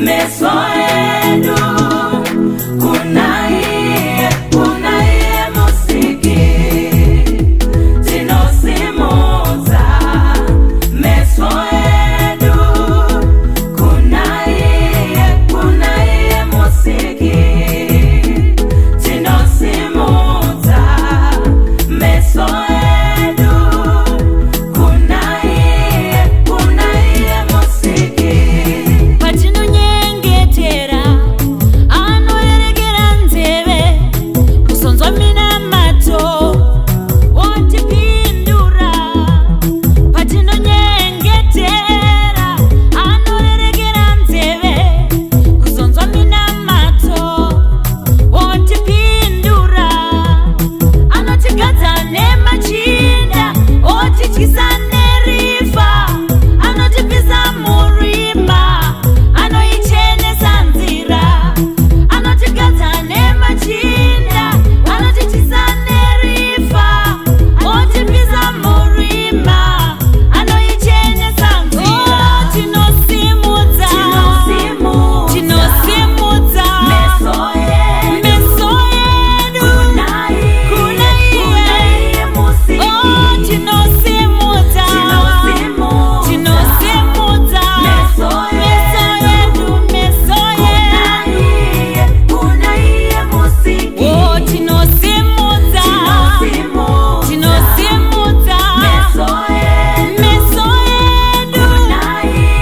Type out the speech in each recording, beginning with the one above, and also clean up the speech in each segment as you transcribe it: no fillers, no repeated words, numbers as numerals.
meso yedu kunaiye musiki tinosimuza meso yedu kunaiye musiki tinosimuza meso yedu kunaiye musiki patinonyengetera anorerekera nzeve kusonzwa minamato otipindura patinonyengetera anorerekera nzeve kusonzwa minamato otipindura anotigadza nemachinda otityisa nerifa anotipisa murima anoichenesa nzira anotigadza nemachinda anotityisa nerifa otipisa murima anoichenesa nzira tinosimudza meso yedu kunaiye musiki tinosimudza meso yedu kunaiye musiki tinosimudza meso yedu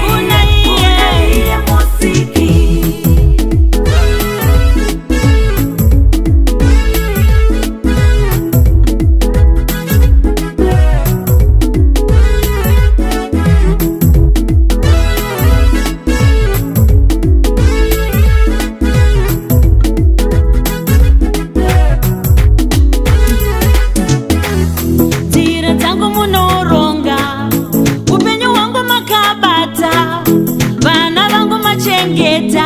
kunaiye musiki. nzira dzangu munoronga upenyu hwangu makabata vana vangu machengeta